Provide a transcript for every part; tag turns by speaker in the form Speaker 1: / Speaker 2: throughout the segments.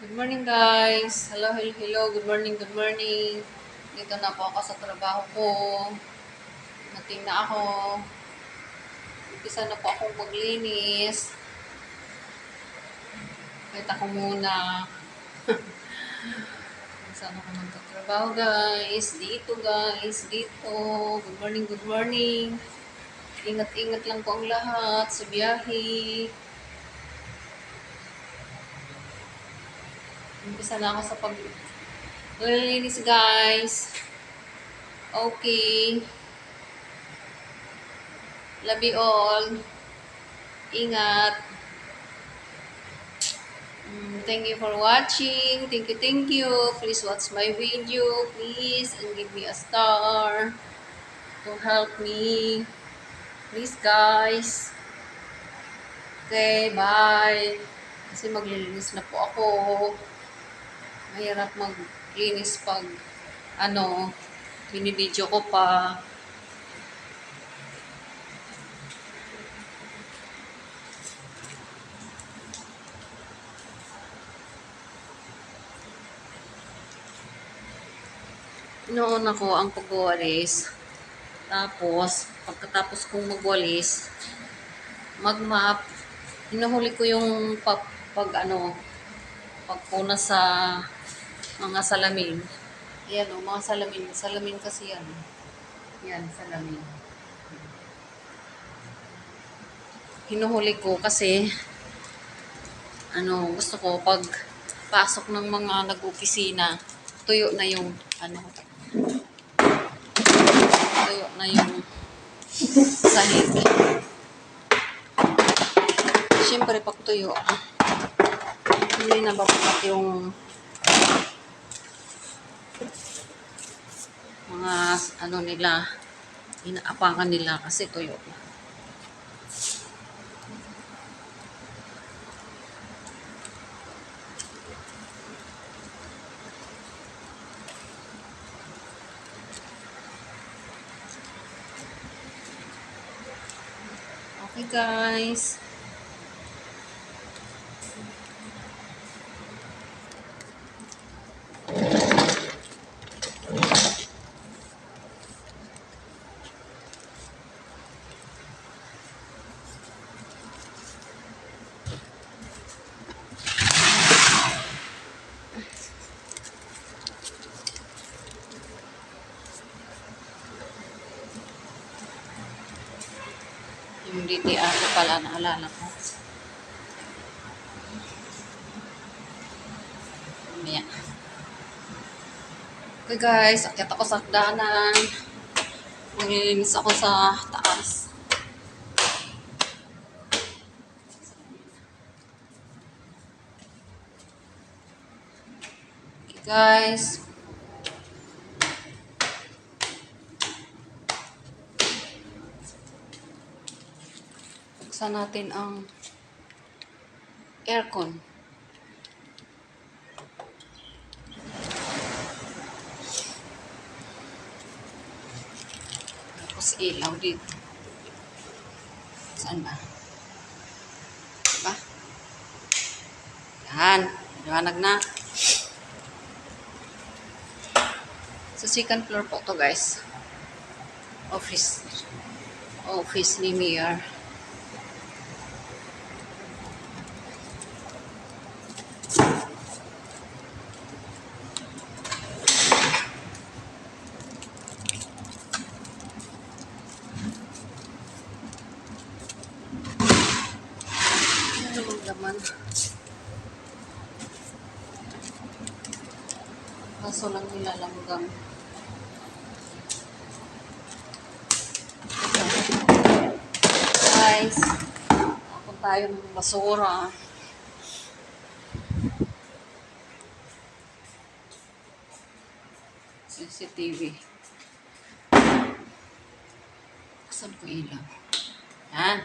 Speaker 1: Good morning guys. Hello, hello, hello. Good morning, good morning. Dito na po ako sa trabaho ko. Mating na ako. Umpisa na po akong maglinis. Wait ako muna. Umpisa na ako magtatrabaho guys. Dito guys. Dito. Good morning, good morning. Ingat-ingat lang po ang lahat sa biyahe. Umpisa na ako sa paglilinis guys. Okay. Love you all. Ingat. Thank you for watching. Thank you, thank you. Please watch my video, please, and give me a star to help me. Please, guys. Okay, bye. Kasi maglilinis na po ako. Mahirap maglinis pag, binibidyo ko pa. Noon ako ang pagwawalis. Tapos, pagkatapos kong magwalis, mag-map, hinuhuli ko yung pagpuna sa mga salamin. Ayan o, mga salamin. Salamin kasi yan. Yan, salamin. Hinuhuli ko kasi, gusto ko pag pasok ng mga nag-opisina, tuyo na yung, tuyo na yung sahig. Siyempre, pag tuyo, hindi na babakat yung mga nila, inaapangan nila kasi tuyo. Okay guys. Yung DTR ko pala, naalala ko. Mamaya. Okay guys, akyat ako sa hagdanan. Maglilinis ako sa taas. Okay guys. Buksan natin ang aircon. Tapos ilaw dito. Saan ba? Diba? Yan. Liwanag na. Sa second floor po to guys. Office ni Mayor. Laman. Kaso lang nilalanggam. Guys, tapon tayo ng basura. CCTV. Saan ko ilaw? Yan.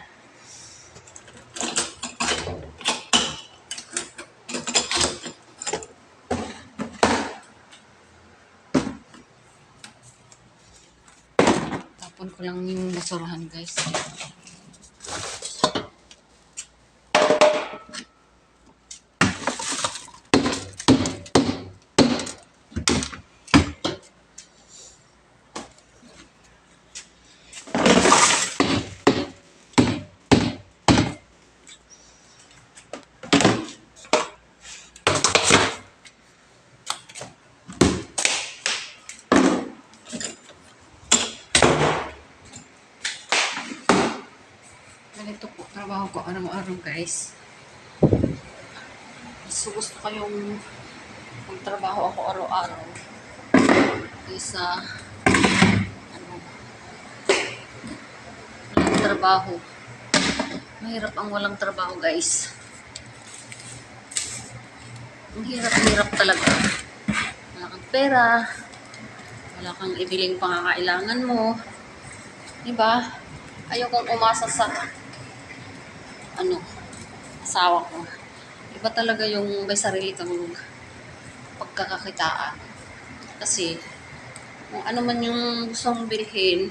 Speaker 1: Tapon ko lang yung basurahan guys. trabaho ko araw-araw, guys. Gusto ko yung magtrabaho ako araw-araw. Kaysa, ano, walang trabaho. Mahirap ang walang trabaho, guys. Ang hirap-hirap talaga. Wala kang pera. Wala kang ibiling pangangailangan mo. Diba? Ayaw kong umasa sa, asawa ko. Iba talaga yung may sarili kang pagkakakitaan. Kasi, kung ano man yung gusto mong bilhin,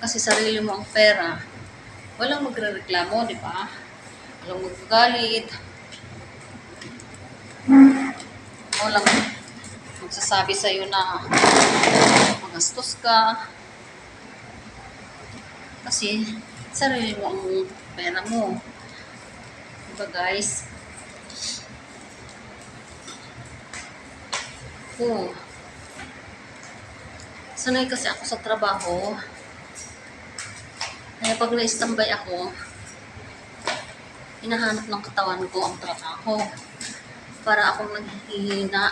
Speaker 1: kasi sarili mo ang pera, walang magrereklamo, di ba? Walang magagalit. Walang magsasabi sa'yo na magastos ka. Kasi, sarili mo ang pera mo. Diba, guys? Sanay kasi ako sa trabaho. Kaya pag na-standby ako, hinahanap ng katawan ko ang trabaho. Para akong naghihina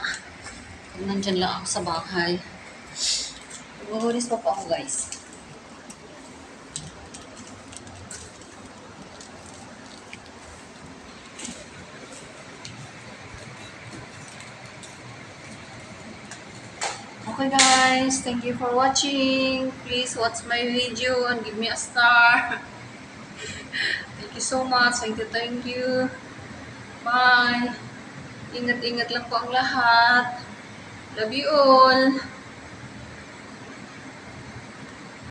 Speaker 1: kung nandyan lang ako sa bahay. Magwawalis pa ako, guys. Okay, guys, thank you for watching. Please watch my video and give me a star. Thank you so much. Thank you. Bye. Ingat-ingat lang po ang lahat. Love you all.